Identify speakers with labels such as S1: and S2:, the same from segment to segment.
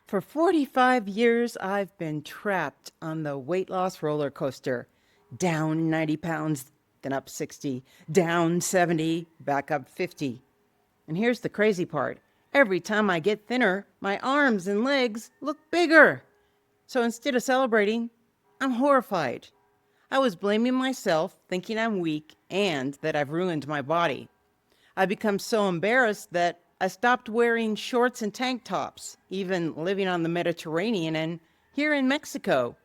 S1: For 45 years, I've been trapped on the weight loss roller coaster. Down 90 pounds, then up 60, down 70, back up 50. And here's the crazy part. Every time I get thinner, my arms and legs look bigger. So instead of celebrating, I'm horrified. I was blaming myself, thinking I'm weak and that I've ruined my body. I become so embarrassed that I stopped wearing shorts and tank tops, even living on the Mediterranean and here in Mexico.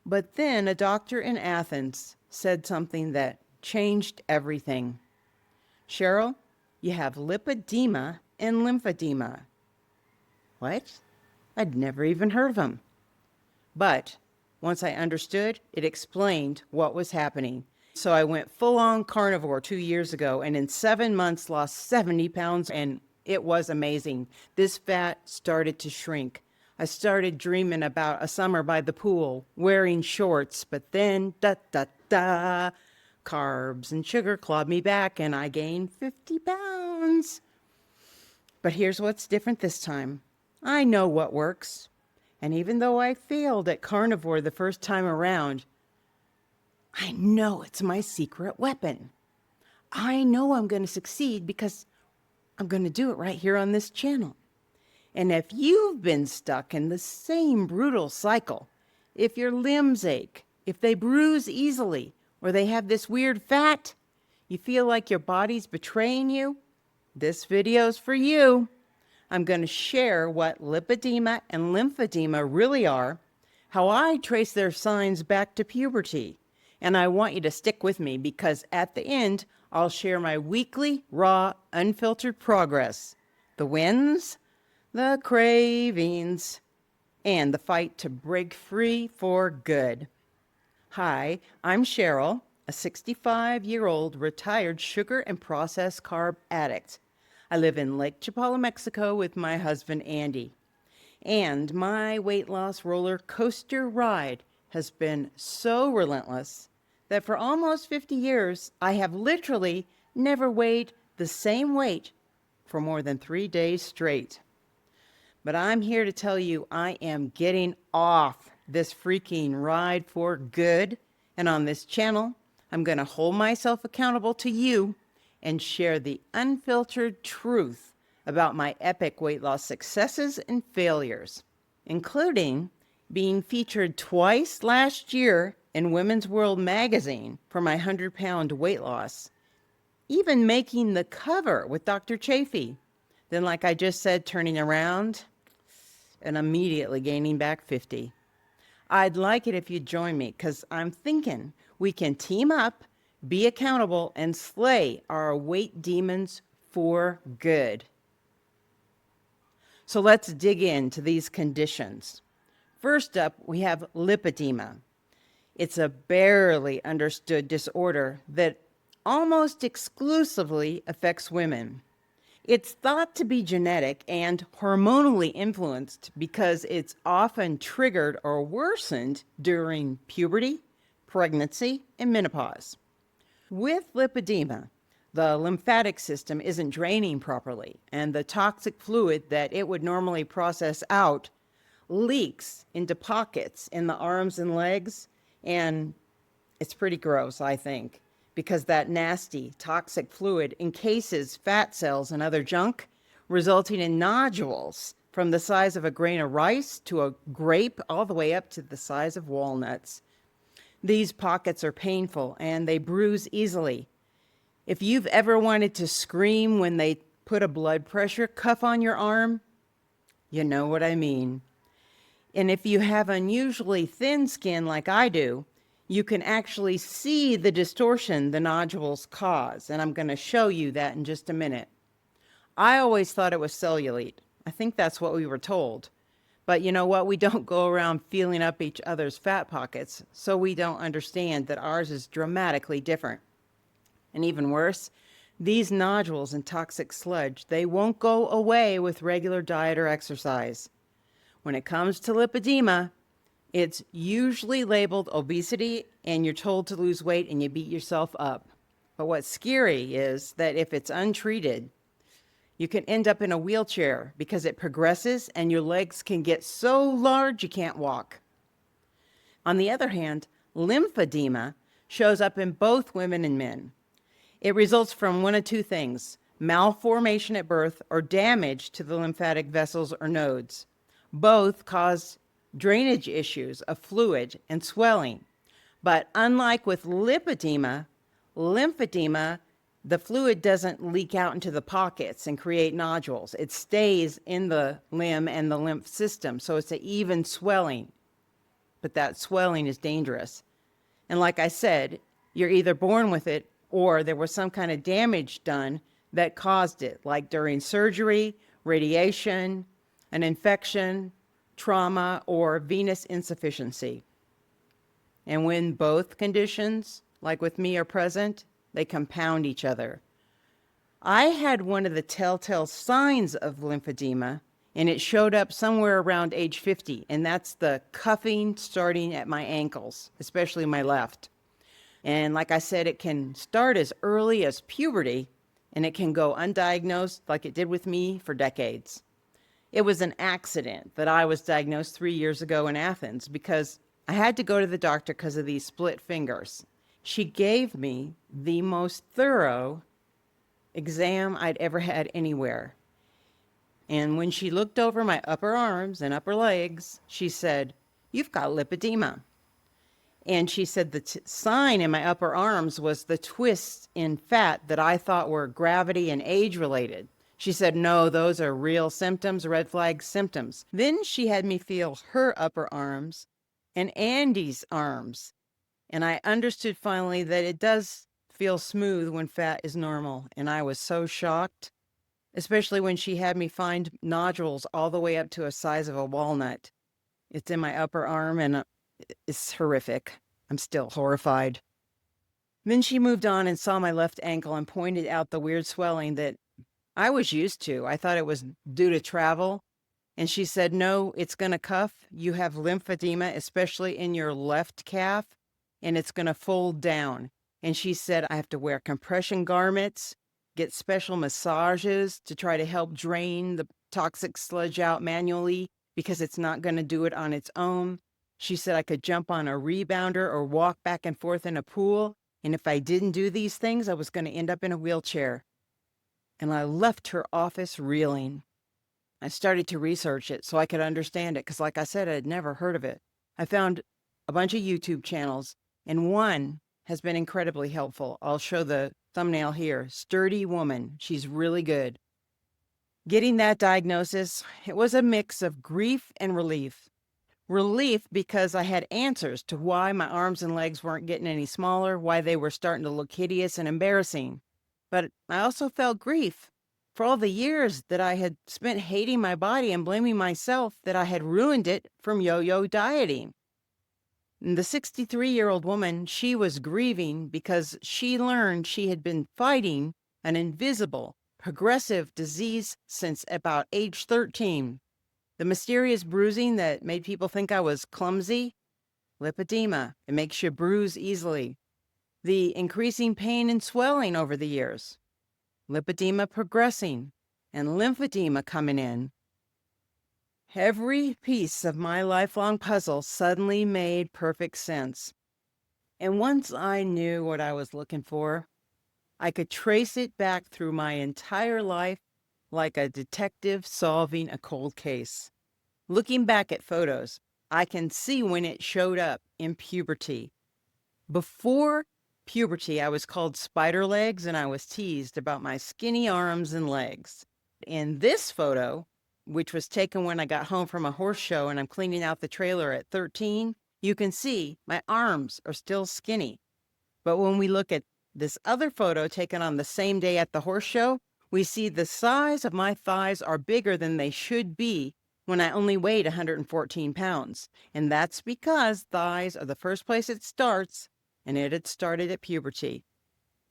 S1: But then a doctor in Athens said something that changed everything. Cheryl, you have lipedema and lymphedema. What? I'd never even heard of them. But once I understood, it explained what was happening. So I went full-on carnivore 2 years ago, and in 7 months lost 70 pounds, and it was amazing. This fat started to shrink. I started dreaming about a summer by the pool, wearing shorts, but then, carbs and sugar clawed me back, and I gained 50 pounds. But here's what's different this time. I know what works. And even though I failed at carnivore the first time around, I know it's my secret weapon. I know I'm going to succeed because I'm going to do it right here on this channel. And if you've been stuck in the same brutal cycle, if your limbs ache, if they bruise easily, or they have this weird fat, you feel like your body's betraying you, this video's for you. I'm going to share what lipedema and lymphedema really are, how I trace their signs back to puberty. And I want you to stick with me because at the end, I'll share my weekly, raw, unfiltered progress. The wins, the cravings, and the fight to break free for good. Hi, I'm Cheryl, a 65-year-old retired sugar and processed carb addict. I live in Lake Chapala, Mexico with my husband, Andy. And my weight loss roller coaster ride has been so relentless that for almost 50 years, I have literally never weighed the same weight for more than 3 days straight. But I'm here to tell you I am getting off this freaking ride for good. And on this channel, I'm going to hold myself accountable to you and share the unfiltered truth about my epic weight loss successes and failures, including being featured twice last year in Women's World magazine for my 100-pound weight loss, even making the cover with Dr. Chafee. Then, like I just said, turning around and immediately gaining back 50. I'd like it if you'd join me because I'm thinking we can team up, be accountable, and slay our weight demons for good. So let's dig into these conditions. First up, we have lipedema. It's a barely understood disorder that almost exclusively affects women. It's thought to be genetic and hormonally influenced because it's often triggered or worsened during puberty, pregnancy, and menopause. With lipedema, the lymphatic system isn't draining properly, and the toxic fluid that it would normally process out leaks into pockets in the arms and legs, and it's pretty gross, I think, because that nasty, toxic fluid encases fat cells and other junk, resulting in nodules from the size of a grain of rice to a grape all the way up to the size of walnuts. These pockets are painful and they bruise easily. If you've ever wanted to scream when they put a blood pressure cuff on your arm, you know what I mean. And if you have unusually thin skin like I do, you can actually see the distortion the nodules cause, and I'm going to show you that in just a minute. I always thought it was cellulite. I think that's what we were told. But you know what? We don't go around feeling up each other's fat pockets, so we don't understand that ours is dramatically different. And even worse, these nodules and toxic sludge, they won't go away with regular diet or exercise. When it comes to lipedema, it's usually labeled obesity and you're told to lose weight and you beat yourself up. But what's scary is that if it's untreated, You can end up in a wheelchair because it progresses and your legs can get so large you can't walk. On the other hand, lymphedema shows up in both women and men. It results from one of two things: malformation at birth or damage to the lymphatic vessels or nodes. Both cause drainage issues of fluid and swelling. But unlike with lipedema, lymphedema, the fluid doesn't leak out into the pockets and create nodules. It stays in the limb and the lymph system, so it's an even swelling. But that swelling is dangerous. And like I said, you're either born with it or there was some kind of damage done that caused it, like during surgery, radiation, an infection, trauma, or venous insufficiency. And when both conditions, like with me, are present, they compound each other. I had one of the telltale signs of lymphedema, and it showed up somewhere around age 50, and that's the cuffing starting at my ankles, especially my left. And like I said, it can start as early as puberty, and it can go undiagnosed like it did with me for decades. It was an accident that I was diagnosed 3 years ago in Athens because I had to go to the doctor because of these split fingers. She gave me the most thorough exam I'd ever had anywhere. And when she looked over my upper arms and upper legs, she said, "You've got lipedema." And she said the sign in my upper arms was the twists in fat that I thought were gravity and age related. She said, "No, those are real symptoms, red flag symptoms." Then she had me feel her upper arms and Andy's arms. And I understood finally that it does feel smooth when fat is normal. And I was so shocked, especially when she had me find nodules all the way up to a size of a walnut. It's in my upper arm and it's horrific. I'm still horrified. Then she moved on and saw my left ankle and pointed out the weird swelling that I was used to. I thought it was due to travel. And she said, "No, it's going to cuff. You have lymphedema, especially in your left calf, and it's going to fold down." And she said, I have to wear compression garments, get special massages to try to help drain the toxic sludge out manually because it's not going to do it on its own. She said I could jump on a rebounder or walk back and forth in a pool. And if I didn't do these things, I was going to end up in a wheelchair. And I left her office reeling. I started to research it so I could understand it because, like I said, I had never heard of it. I found a bunch of YouTube channels, and one has been incredibly helpful. I'll show the thumbnail here. Sturdy Woman. She's really good. Getting that diagnosis, it was a mix of grief and relief. Relief because I had answers to why my arms and legs weren't getting any smaller, why they were starting to look hideous and embarrassing. But I also felt grief for all the years that I had spent hating my body and blaming myself that I had ruined it from yo-yo dieting. And the 63-year-old woman, she was grieving because she learned she had been fighting an invisible, progressive disease since about age 13. The mysterious bruising that made people think I was clumsy, lipedema, it makes you bruise easily. The increasing pain and swelling over the years, lipedema progressing, and lymphedema coming in. Every piece of my lifelong puzzle suddenly made perfect sense. And once I knew what I was looking for, I could trace it back through my entire life like a detective solving a cold case. Looking back at photos, I can see when it showed up in puberty. Before puberty, I was called spider legs and I was teased about my skinny arms and legs. In this photo, which was taken when I got home from a horse show and I'm cleaning out the trailer at 13, you can see my arms are still skinny. But when we look at this other photo taken on the same day at the horse show, we see the size of my thighs are bigger than they should be when I only weighed 114 pounds. And that's because thighs are the first place it starts, and it had started at puberty.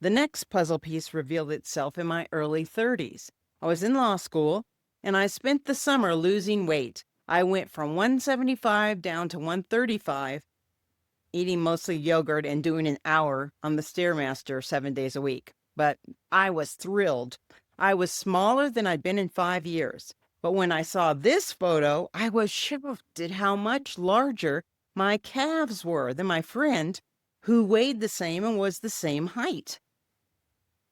S1: The next puzzle piece revealed itself in my early 30s. I was in law school, and I spent the summer losing weight. I went from 175 down to 135, eating mostly yogurt and doing an hour on the Stairmaster 7 days a week. But I was thrilled. I was smaller than I'd been in 5 years. But when I saw this photo, I was shocked at how much larger my calves were than my friend who weighed the same and was the same height.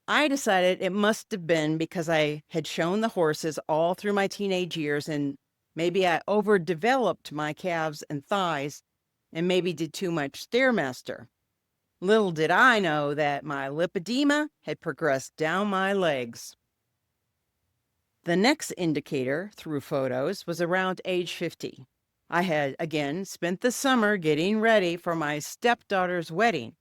S1: I decided it must have been because I had shown the horses all through my teenage years, and maybe I overdeveloped my calves and thighs and maybe did too much Stairmaster. Little did I know that my lipedema had progressed down my legs. The next indicator through photos was around age 50. I had again spent the summer getting ready for my stepdaughter's wedding.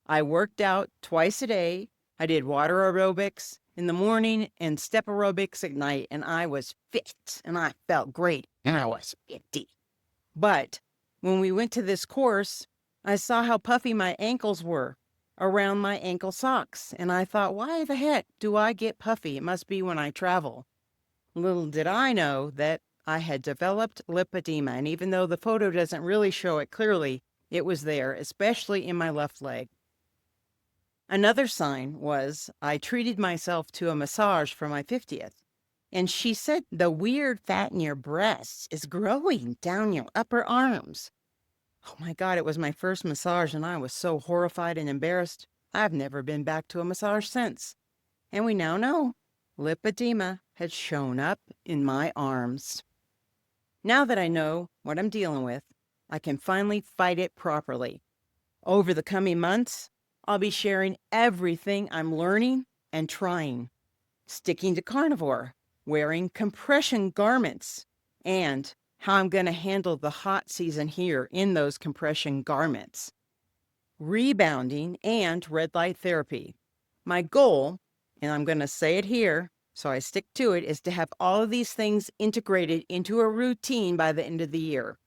S1: I worked out twice a day. I did water aerobics in the morning and step aerobics at night, and I was fit and I felt great and I was 50. But when we went to this course, I saw how puffy my ankles were around my ankle socks, and I thought, why the heck do I get puffy? It must be when I travel. Little did I know that I had developed lipedema, and even though the photo doesn't really show it clearly, it was there, especially in my left leg. Another sign was I treated myself to a massage for my 50th, and she said the weird fat in your breasts is growing down your upper arms. Oh my God, it was my first massage, and I was so horrified and embarrassed. I've never been back to a massage since. And we now know lipedema had shown up in my arms. Now that I know what I'm dealing with, I can finally fight it properly. Over the coming months, I'll be sharing everything I'm learning and trying, sticking to carnivore, wearing compression garments, and how I'm going to handle the hot season here in those compression garments, rebounding, and red light therapy. My goal, and I'm going to say it here, so I stick to it, is to have all of these things integrated into a routine by the end of the year.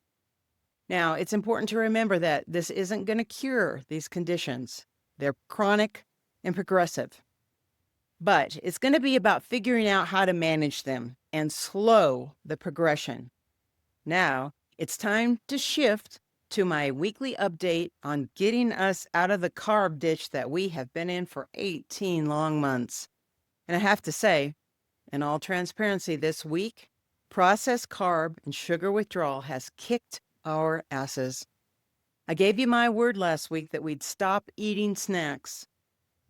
S1: Now, it's important to remember that this isn't going to cure these conditions. They're chronic and progressive. But it's going to be about figuring out how to manage them and slow the progression. Now, it's time to shift to my weekly update on getting us out of the carb ditch that we have been in for 18 long months. And I have to say, in all transparency, this week, processed carb and sugar withdrawal has kicked our asses. I gave you my word last week that we'd stop eating snacks.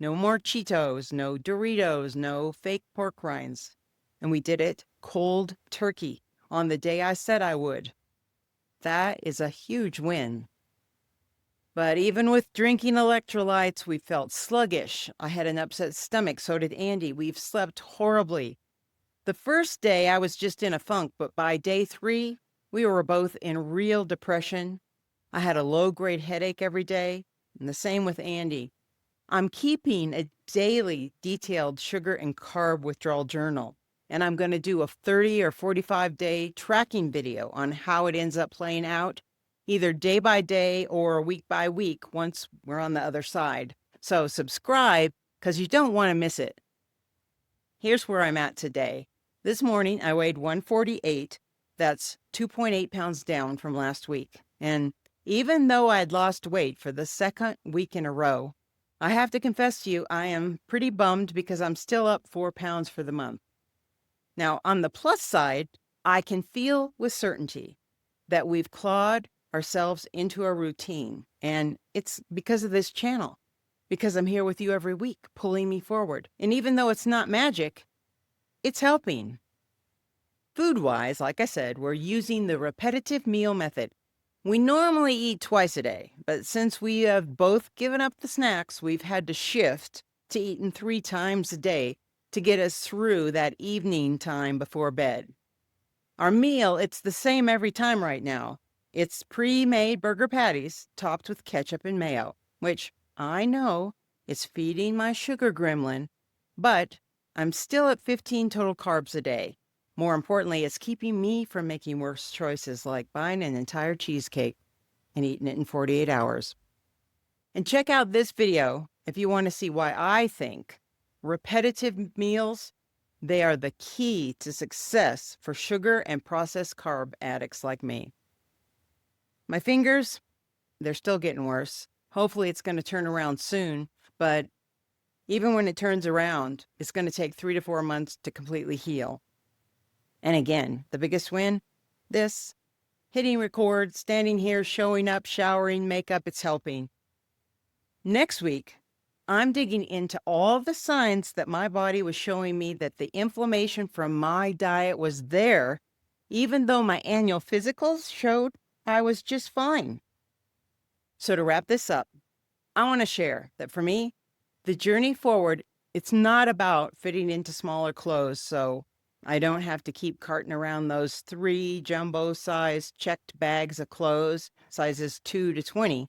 S1: No more Cheetos, no Doritos, no fake pork rinds. And we did it cold turkey on the day I said I would. That is a huge win. But even with drinking electrolytes, we felt sluggish. I had an upset stomach, so did Andy. We've slept horribly. The first day I was just in a funk, but by day 3, we were both in real depression. I had a low-grade headache every day, and the same with Andy. I'm keeping a daily detailed sugar and carb withdrawal journal, and I'm going to do a 30 or 45-day tracking video on how it ends up playing out, either day by day or week by week once we're on the other side. So subscribe, because you don't want to miss it. Here's where I'm at today. This morning, I weighed 148. That's 2.8 pounds down from last week. And even though I'd lost weight for the second week in a row, I have to confess to you, I am pretty bummed because I'm still up 4 pounds for the month. Now, on the plus side, I can feel with certainty that we've clawed ourselves into a routine. And it's because of this channel, because I'm here with you every week, pulling me forward. And even though it's not magic, it's helping. Food-wise, like I said, we're using the repetitive meal method. We normally eat twice a day, but since we have both given up the snacks, we've had to shift to eating 3 times a day to get us through that evening time before bed. Our meal, it's the same every time right now. It's pre-made burger patties topped with ketchup and mayo, which I know is feeding my sugar gremlin, but I'm still at 15 total carbs a day. More importantly, it's keeping me from making worse choices like buying an entire cheesecake and eating it in 48 hours. And check out this video if you want to see why I think repetitive meals, they are the key to success for sugar and processed carb addicts like me. My fingers, they're still getting worse. Hopefully it's going to turn around soon, but Even when it turns around, it's going to take 3 to 4 months to completely heal. And again, the biggest win, this, hitting record, standing here, showing up, showering, makeup, it's helping. Next week, I'm digging into all the signs that my body was showing me that the inflammation from my diet was there, even though my annual physicals showed I was just fine. So to wrap this up, I want to share that for me, the journey forward, it's not about fitting into smaller clothes, so I don't have to keep carting around those 3 jumbo-sized checked bags of clothes, sizes 2 to 20.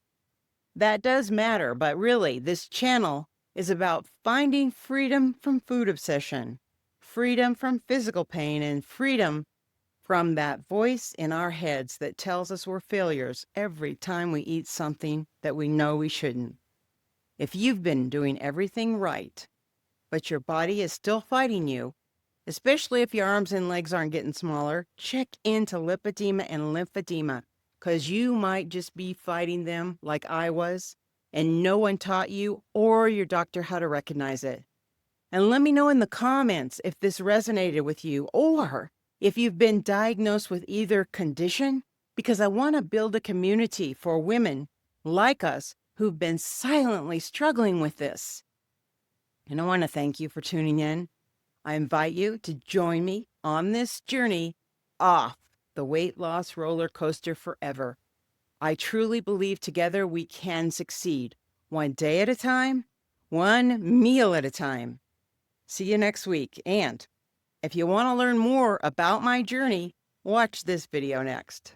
S1: That does matter, but really, this channel is about finding freedom from food obsession, freedom from physical pain, and freedom from that voice in our heads that tells us we're failures every time we eat something that we know we shouldn't. If you've been doing everything right, but your body is still fighting you, especially if your arms and legs aren't getting smaller, check into lipedema and lymphadema, because you might just be fighting them like I was, and no one taught you or your doctor how to recognize it. And let me know in the comments if this resonated with you, or if you've been diagnosed with either condition, because I want to build a community for women like us who've been silently struggling with this. And I want to thank you for tuning in. I invite you to join me on this journey off the weight loss roller coaster forever. I truly believe together we can succeed, one day at a time, one meal at a time. See you next week. And if you want to learn more about my journey, watch this video next.